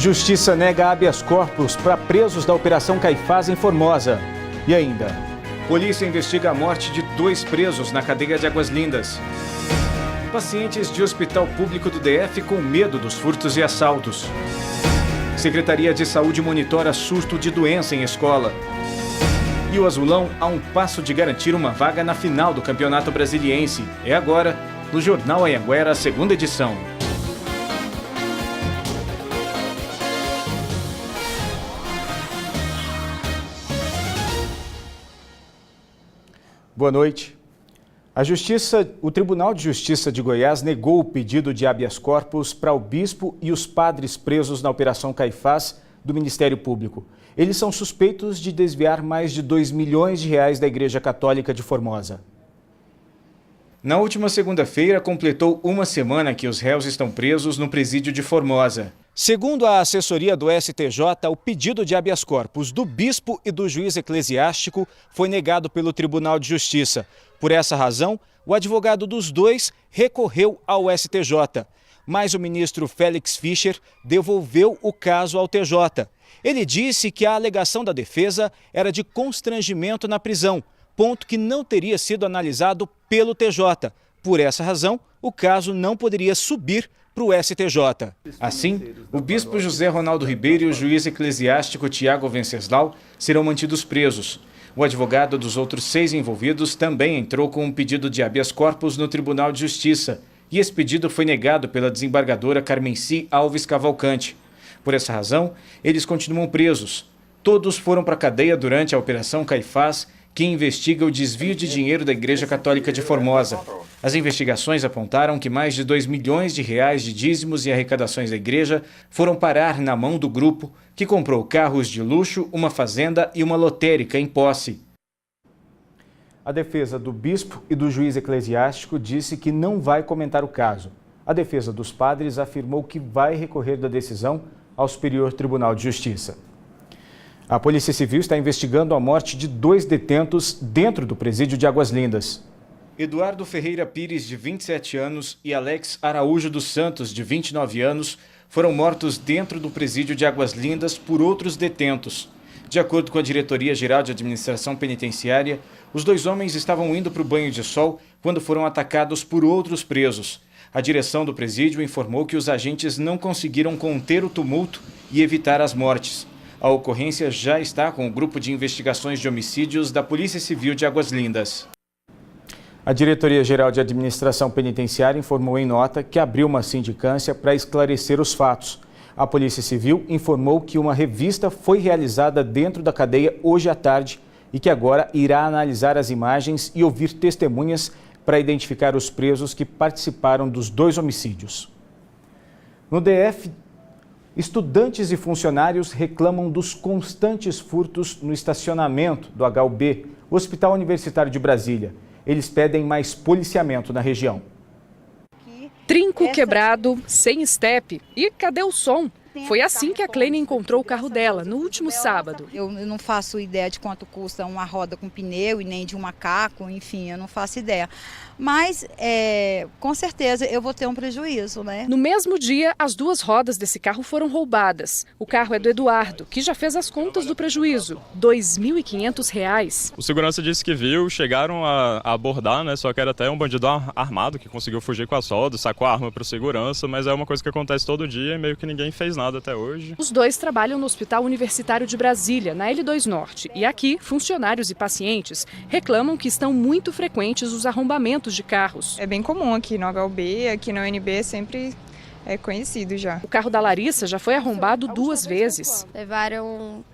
Justiça nega habeas corpus para presos da Operação Caifás em Formosa. E ainda, polícia investiga a morte de 2 presos na cadeia de Águas Lindas. Pacientes de hospital público do DF com medo dos furtos e assaltos. Secretaria de Saúde monitora surto de doença em escola. E o Azulão a um passo de garantir uma vaga na final do Campeonato Brasiliense. É agora, no Jornal Anhanguera, 2ª edição. Boa noite. O Tribunal de Justiça de Goiás negou o pedido de habeas corpus para o bispo e os padres presos na Operação Caifás do Ministério Público. Eles são suspeitos de desviar mais de R$2 milhões da Igreja Católica de Formosa. Na última segunda-feira, completou uma semana que os réus estão presos no presídio de Formosa. Segundo a assessoria do STJ, o pedido de habeas corpus do bispo e do juiz eclesiástico foi negado pelo Tribunal de Justiça. Por essa razão, o advogado dos dois recorreu ao STJ. Mas o ministro Félix Fischer devolveu o caso ao TJ. Ele disse que a alegação da defesa era de constrangimento na prisão, ponto que não teria sido analisado pelo TJ. Por essa razão, o caso não poderia subir para o STJ. Assim, o bispo José Ronaldo Ribeiro e o juiz eclesiástico Tiago Venceslau serão mantidos presos. O advogado dos outros 6 envolvidos também entrou com um pedido de habeas corpus no Tribunal de Justiça, e esse pedido foi negado pela desembargadora Carmenci Alves Cavalcante. Por essa razão, eles continuam presos. Todos foram para a cadeia durante a Operação Caifás, que investiga o desvio de dinheiro da Igreja Católica de Formosa. As investigações apontaram que mais de R$2 milhões de dízimos e arrecadações da igreja foram parar na mão do grupo, que comprou carros de luxo, uma fazenda e uma lotérica em posse. A defesa do bispo e do juiz eclesiástico disse que não vai comentar o caso. A defesa dos padres afirmou que vai recorrer da decisão ao Superior Tribunal de Justiça. A Polícia Civil está investigando a morte de 2 detentos dentro do presídio de Águas Lindas. Eduardo Ferreira Pires, de 27 anos, e Alex Araújo dos Santos, de 29 anos, foram mortos dentro do presídio de Águas Lindas por outros detentos. De acordo com a Diretoria-Geral de Administração Penitenciária, os 2 homens estavam indo para o banho de sol quando foram atacados por outros presos. A direção do presídio informou que os agentes não conseguiram conter o tumulto e evitar as mortes. A ocorrência já está com o Grupo de Investigações de Homicídios da Polícia Civil de Águas Lindas. A Diretoria-Geral de Administração Penitenciária informou em nota que abriu uma sindicância para esclarecer os fatos. A Polícia Civil informou que uma revista foi realizada dentro da cadeia hoje à tarde e que agora irá analisar as imagens e ouvir testemunhas para identificar os presos que participaram dos 2 homicídios. No DF, estudantes e funcionários reclamam dos constantes furtos no estacionamento do HUB, o Hospital Universitário de Brasília. Eles pedem mais policiamento na região. Trinco quebrado, sem estepe. E cadê o som? Foi assim que a Cleine encontrou o carro dela no último sábado. Eu não faço ideia de quanto custa uma roda com pneu e nem de um macaco, enfim, eu não faço ideia. Mas, com certeza, eu vou ter um prejuízo, né? No mesmo dia, as 2 rodas desse carro foram roubadas. O carro é do Eduardo, que já fez as contas do prejuízo, R$ 2.500. O segurança disse que viu, chegaram a abordar, né? Só que era até um bandido armado que conseguiu fugir com a solda, sacou a arma para o segurança, mas é uma coisa que acontece todo dia e meio que ninguém fez nada até hoje. Os 2 trabalham no Hospital Universitário de Brasília, na L2 Norte. E aqui, funcionários e pacientes reclamam que estão muito frequentes os arrombamentos de carros. É bem comum aqui no HUB, aqui no UNB sempre é conhecido já. O carro da Larissa já foi arrombado 2 vezes. Levaram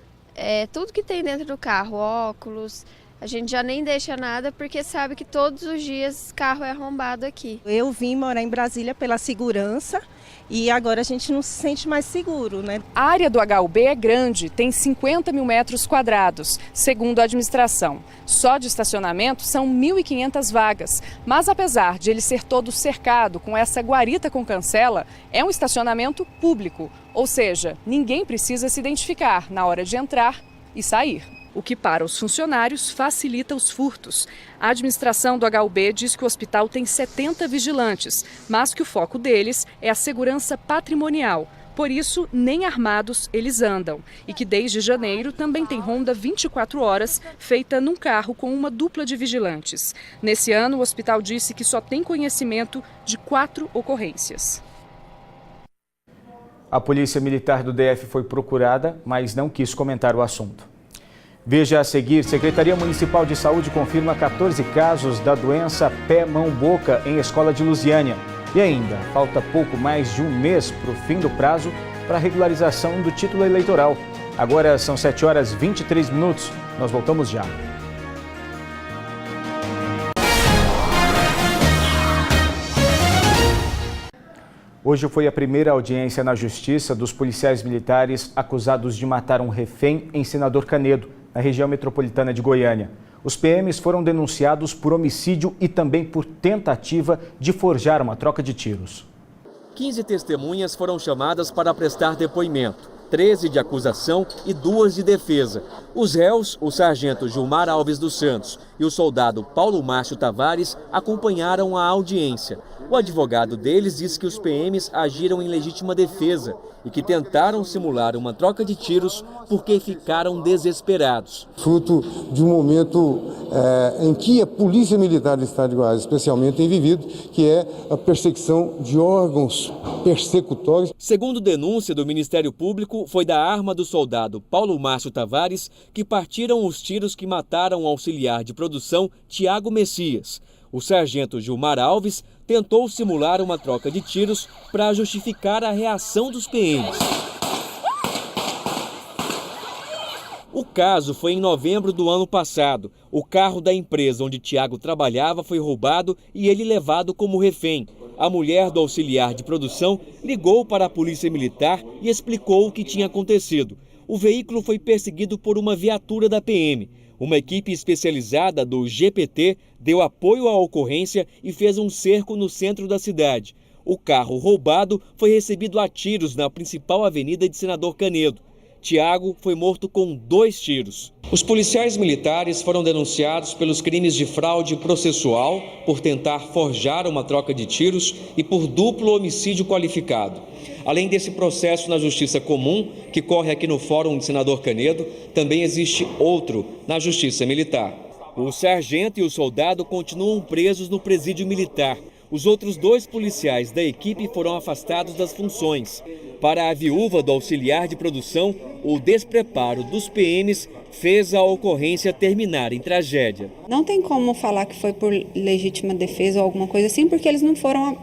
tudo que tem dentro do carro, óculos. A gente já nem deixa nada porque sabe que todos os dias carro é arrombado aqui. Eu vim morar em Brasília pela segurança e agora a gente não se sente mais seguro, né? A área do HUB é grande, tem 50 mil metros quadrados, segundo a administração. Só de estacionamento são 1.500 vagas. Mas apesar de ele ser todo cercado com essa guarita com cancela, é um estacionamento público. Ou seja, ninguém precisa se identificar na hora de entrar e sair. O que para os funcionários facilita os furtos. A administração do HUB diz que o hospital tem 70 vigilantes, mas que o foco deles é a segurança patrimonial. Por isso, nem armados eles andam. E que desde janeiro também tem ronda 24 horas, feita num carro com uma dupla de vigilantes. Nesse ano, o hospital disse que só tem conhecimento de 4 ocorrências. A Polícia Militar do DF foi procurada, mas não quis comentar o assunto. Veja a seguir, Secretaria Municipal de Saúde confirma 14 casos da doença pé-mão-boca em escola de Lusiânia. E ainda, falta pouco mais de um mês para o fim do prazo para a regularização do título eleitoral. Agora são 7h23. Nós voltamos já. Hoje foi a primeira audiência na Justiça dos policiais militares acusados de matar um refém em Senador Canedo, na região metropolitana de Goiânia. Os PMs foram denunciados por homicídio e também por tentativa de forjar uma troca de tiros. 15 testemunhas foram chamadas para prestar depoimento, 13 de acusação e 2 de defesa. Os réus, o sargento Gilmar Alves dos Santos e o soldado Paulo Márcio Tavares, acompanharam a audiência. O advogado deles disse que os PMs agiram em legítima defesa e que tentaram simular uma troca de tiros porque ficaram desesperados. Fruto de um momento em que a Polícia Militar do Estado de Goiás especialmente tem vivido, que é a perseguição de órgãos persecutórios. Segundo denúncia do Ministério Público, foi da arma do soldado Paulo Márcio Tavares que partiram os tiros que mataram o auxiliar de produção Tiago Messias. O sargento Gilmar Alves tentou simular uma troca de tiros para justificar a reação dos PMs. O caso foi em novembro do ano passado. O carro da empresa onde Tiago trabalhava foi roubado e ele levado como refém. A mulher do auxiliar de produção ligou para a Polícia Militar e explicou o que tinha acontecido. O veículo foi perseguido por uma viatura da PM. Uma equipe especializada do GPT deu apoio à ocorrência e fez um cerco no centro da cidade. O carro roubado foi recebido a tiros na principal avenida de Senador Canedo. Tiago foi morto com 2 tiros. Os policiais militares foram denunciados pelos crimes de fraude processual, por tentar forjar uma troca de tiros e por duplo homicídio qualificado. Além desse processo na Justiça Comum, que corre aqui no Fórum de Senador Canedo, também existe outro na Justiça Militar. O sargento e o soldado continuam presos no presídio militar. Os outros 2 policiais da equipe foram afastados das funções. Para a viúva do auxiliar de produção, o despreparo dos PMs fez a ocorrência terminar em tragédia. Não tem como falar que foi por legítima defesa ou alguma coisa assim, porque eles não foram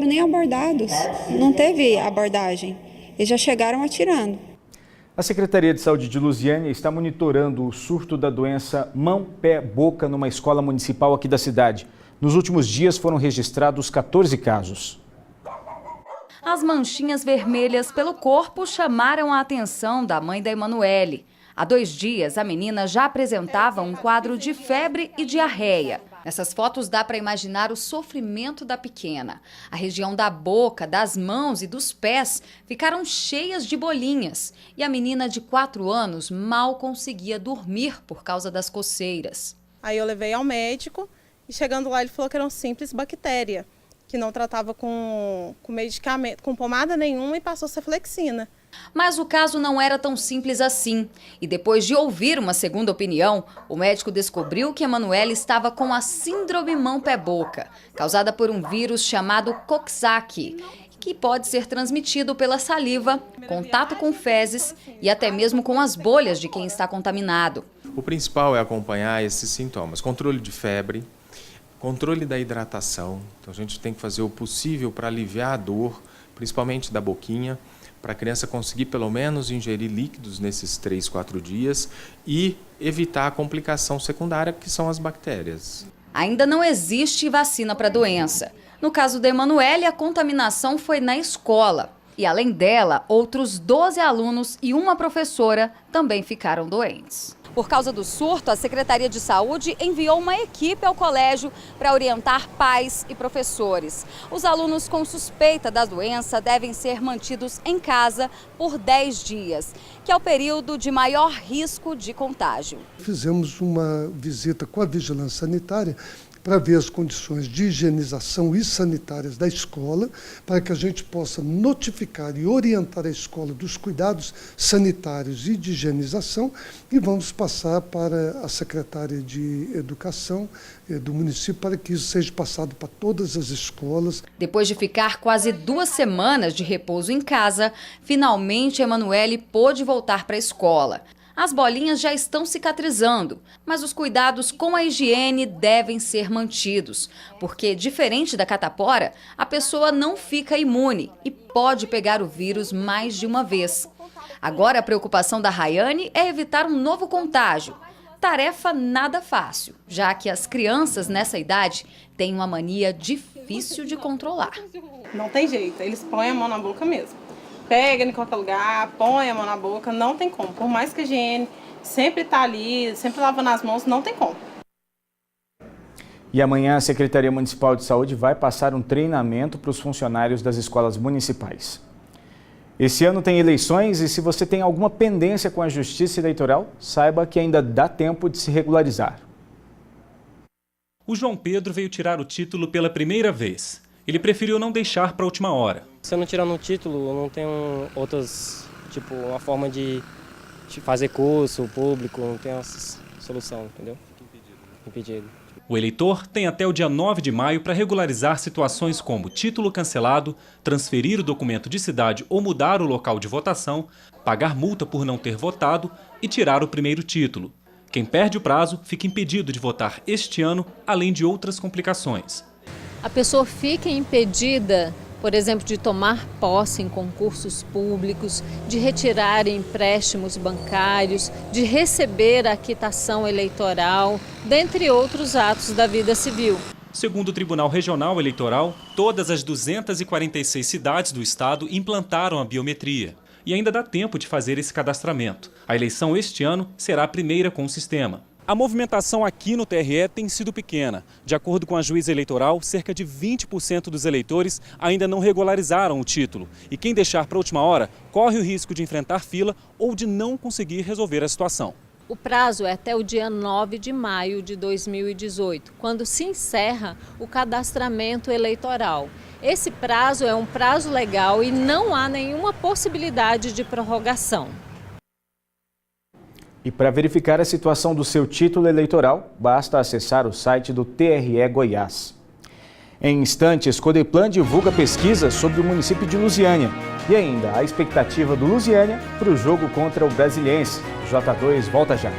nem abordados, não teve abordagem, eles já chegaram atirando. A Secretaria de Saúde de Lusiânia está monitorando o surto da doença mão-pé-boca numa escola municipal aqui da cidade. Nos últimos dias foram registrados 14 casos. As manchinhas vermelhas pelo corpo chamaram a atenção da mãe da Emanuele. Há 2 dias, a menina já apresentava um quadro de febre e diarreia. Nessas fotos dá para imaginar o sofrimento da pequena. A região da boca, das mãos e dos pés ficaram cheias de bolinhas. E a menina de 4 anos mal conseguia dormir por causa das coceiras. Aí eu levei ao médico e chegando lá ele falou que era uma simples bactéria, que não tratava com medicamento, com pomada nenhuma e passou ceflexina. Mas o caso não era tão simples assim. E depois de ouvir uma segunda opinião, o médico descobriu que Emanuele estava com a síndrome mão-pé-boca, causada por um vírus chamado Coxsackie, que pode ser transmitido pela saliva, contato com fezes e até mesmo com as bolhas de quem está contaminado. O principal é acompanhar esses sintomas, controle de febre, controle da hidratação. Então a gente tem que fazer o possível para aliviar a dor, principalmente da boquinha, para a criança conseguir pelo menos ingerir líquidos nesses 3, 4 dias e evitar a complicação secundária, que são as bactérias. Ainda não existe vacina para a doença. No caso da Emanuele, a contaminação foi na escola. E além dela, outros 12 alunos e uma professora também ficaram doentes. Por causa do surto, a Secretaria de Saúde enviou uma equipe ao colégio para orientar pais e professores. Os alunos com suspeita da doença devem ser mantidos em casa por 10 dias, que é o período de maior risco de contágio. Fizemos uma visita com a Vigilância Sanitária para ver as condições de higienização e sanitárias da escola, para que a gente possa notificar e orientar a escola dos cuidados sanitários e de higienização, e vamos passar para a secretária de Educação do município para que isso seja passado para todas as escolas. Depois de ficar quase 2 semanas de repouso em casa, finalmente Emanuele pôde voltar para a escola. As bolinhas já estão cicatrizando, mas os cuidados com a higiene devem ser mantidos, porque, diferente da catapora, a pessoa não fica imune e pode pegar o vírus mais de uma vez. Agora a preocupação da Rayane é evitar um novo contágio. Tarefa nada fácil, já que as crianças nessa idade têm uma mania difícil de controlar. Não tem jeito, eles põem a mão na boca mesmo. Pega em qualquer lugar, põe a mão na boca, não tem como. Por mais que a higiene sempre está ali, sempre lavando as mãos, não tem como. E amanhã a Secretaria Municipal de Saúde vai passar um treinamento para os funcionários das escolas municipais. Esse ano tem eleições e se você tem alguma pendência com a Justiça Eleitoral, saiba que ainda dá tempo de se regularizar. O João Pedro veio tirar o título pela primeira vez. Ele preferiu não deixar para a última hora. Se eu não tirar no título, não tenho outras, tipo, uma forma de fazer curso público, não tem essa solução, entendeu? Impedido. O eleitor tem até o dia 9 de maio para regularizar situações como título cancelado, transferir o documento de cidade ou mudar o local de votação, pagar multa por não ter votado e tirar o primeiro título. Quem perde o prazo fica impedido de votar este ano, além de outras complicações. A pessoa fica impedida, por exemplo, de tomar posse em concursos públicos, de retirar empréstimos bancários, de receber a quitação eleitoral, dentre outros atos da vida civil. Segundo o Tribunal Regional Eleitoral, todas as 246 cidades do estado implantaram a biometria. E ainda dá tempo de fazer esse cadastramento. A eleição este ano será a primeira com o sistema. A movimentação aqui no TRE tem sido pequena. De acordo com a juíza eleitoral, cerca de 20% dos eleitores ainda não regularizaram o título. E quem deixar para a última hora corre o risco de enfrentar fila ou de não conseguir resolver a situação. O prazo é até o dia 9 de maio de 2018, quando se encerra o cadastramento eleitoral. Esse prazo é um prazo legal e não há nenhuma possibilidade de prorrogação. E para verificar a situação do seu título eleitoral, basta acessar o site do TRE Goiás. Em instantes, Codeplan divulga pesquisa sobre o município de Lusiânia. E ainda a expectativa do Lusiânia para o jogo contra o Brasiliense. J2 volta já.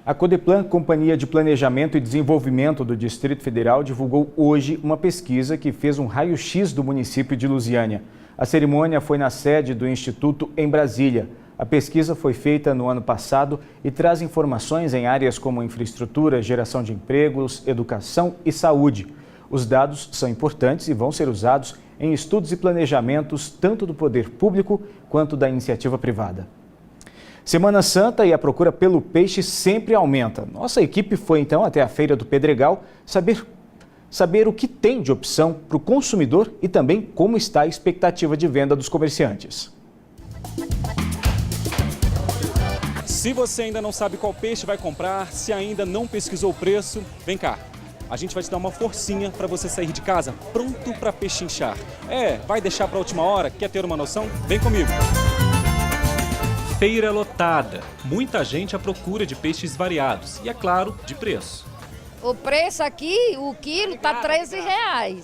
A Codeplan, Companhia de Planejamento e Desenvolvimento do Distrito Federal, divulgou hoje uma pesquisa que fez um raio-x do município de Lusiânia. A cerimônia foi na sede do Instituto em Brasília. A pesquisa foi feita no ano passado e traz informações em áreas como infraestrutura, geração de empregos, educação e saúde. Os dados são importantes e vão ser usados em estudos e planejamentos tanto do poder público quanto da iniciativa privada. Semana Santa e a procura pelo peixe sempre aumenta. Nossa equipe foi então até a Feira do Pedregal saber o que tem de opção para o consumidor e também como está a expectativa de venda dos comerciantes. Se você ainda não sabe qual peixe vai comprar, se ainda não pesquisou o preço, vem cá. A gente vai te dar uma forcinha para você sair de casa pronto para pechinchar. Vai deixar para a última hora? Quer ter uma noção? Vem comigo. Feira lotada. Muita gente à procura de peixes variados e, é claro, de preço. O preço aqui, o quilo, tá R$13.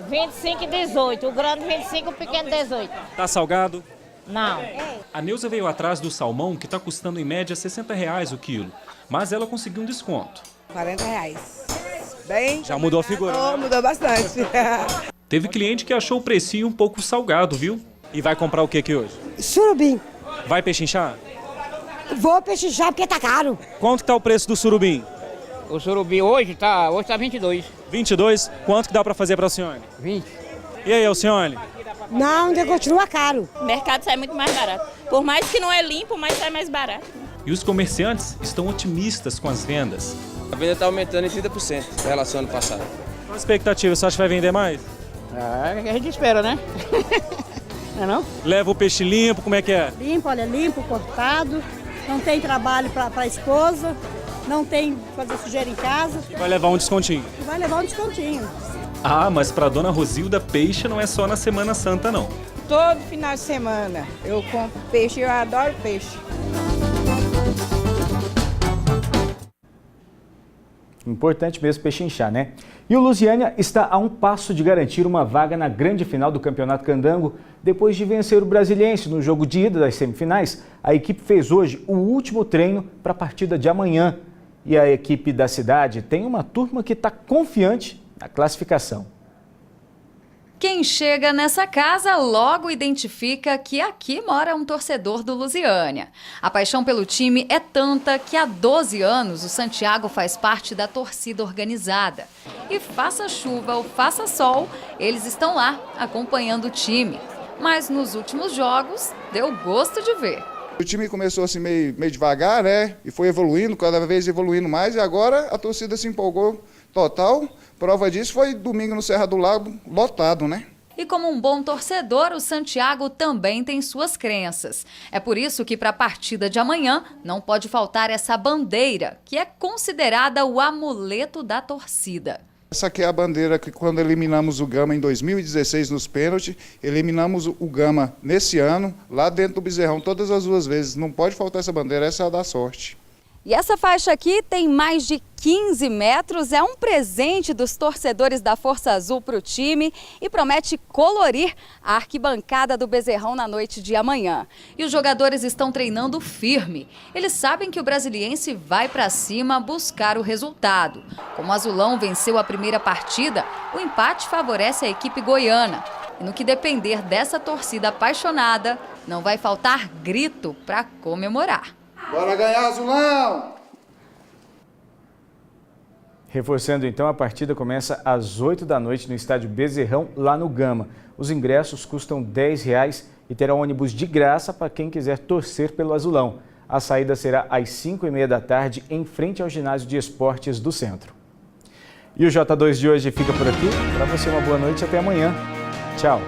25 e 18. O grande 25, o pequeno 18. Tá salgado? Não. A Neuza veio atrás do salmão, que está custando em média R$60 o quilo. Mas ela conseguiu um desconto. R$40. Bem... Já mudou a figura, né? Mudou bastante. Teve cliente que achou o precinho um pouco salgado, viu? E vai comprar o que aqui hoje? Surubim. Vai pechinchar? Vou pechinchar porque tá caro. Quanto tá o preço do surubim? O surubim hoje tá 22. 22? Quanto que dá para fazer para a senhora? 20. E aí, Alcione? Não, ainda continua caro. O mercado sai muito mais barato. Por mais que não é limpo, mas sai mais barato. E os comerciantes estão otimistas com as vendas. A venda está aumentando em 30% em relação ao ano passado. Qual a expectativa? Você acha que vai vender mais? A gente espera, né? Não é não? Leva o peixe limpo, como é que é? Limpo, olha, limpo, cortado. não tem trabalho para a esposa, não tem fazer sujeira em casa. Vai levar um descontinho. Vai levar um descontinho. Ah, mas para dona Rosilda, peixe não é só na Semana Santa, não. Todo final de semana eu compro peixe, eu adoro peixe. Importante mesmo pechinchar, né? E o Lusiânia está a um passo de garantir uma vaga na grande final do Campeonato Candango. Depois de vencer o Brasiliense no jogo de ida das semifinais, a equipe fez hoje o último treino para a partida de amanhã. E a equipe da cidade tem uma turma que está confiante na classificação. Quem chega nessa casa logo identifica que aqui mora um torcedor do Lusiânia. A paixão pelo time é tanta que há 12 anos o Santiago faz parte da torcida organizada. E faça chuva ou faça sol, eles estão lá acompanhando o time. Mas nos últimos jogos deu gosto de ver. O time começou assim meio devagar, né? E foi evoluindo, cada vez evoluindo mais. E agora a torcida se empolgou total. Prova disso foi domingo no Serra do Lago, lotado, né? E como um bom torcedor, o Santiago também tem suas crenças. É por isso que para a partida de amanhã não pode faltar essa bandeira, que é considerada o amuleto da torcida. Essa aqui é a bandeira que quando eliminamos o Gama em 2016 nos pênaltis, eliminamos o Gama nesse ano, lá dentro do Bezerrão, todas as duas vezes. Não pode faltar essa bandeira, essa é a da sorte. E essa faixa aqui tem mais de 15 metros, é um presente dos torcedores da Força Azul para o time e promete colorir a arquibancada do Bezerrão na noite de amanhã. E os jogadores estão treinando firme. Eles sabem que o Brasiliense vai para cima buscar o resultado. Como o Azulão venceu a primeira partida, o empate favorece a equipe goiana. E no que depender dessa torcida apaixonada, não vai faltar grito para comemorar. Bora ganhar, Azulão! Reforçando então, a partida começa às 8 da noite no estádio Bezerrão, lá no Gama. Os ingressos custam R$10 e terá ônibus de graça para quem quiser torcer pelo Azulão. A saída será às 5h30 da tarde, em frente ao ginásio de esportes do centro. E o J2 de hoje fica por aqui. Para você uma boa noite e até amanhã. Tchau!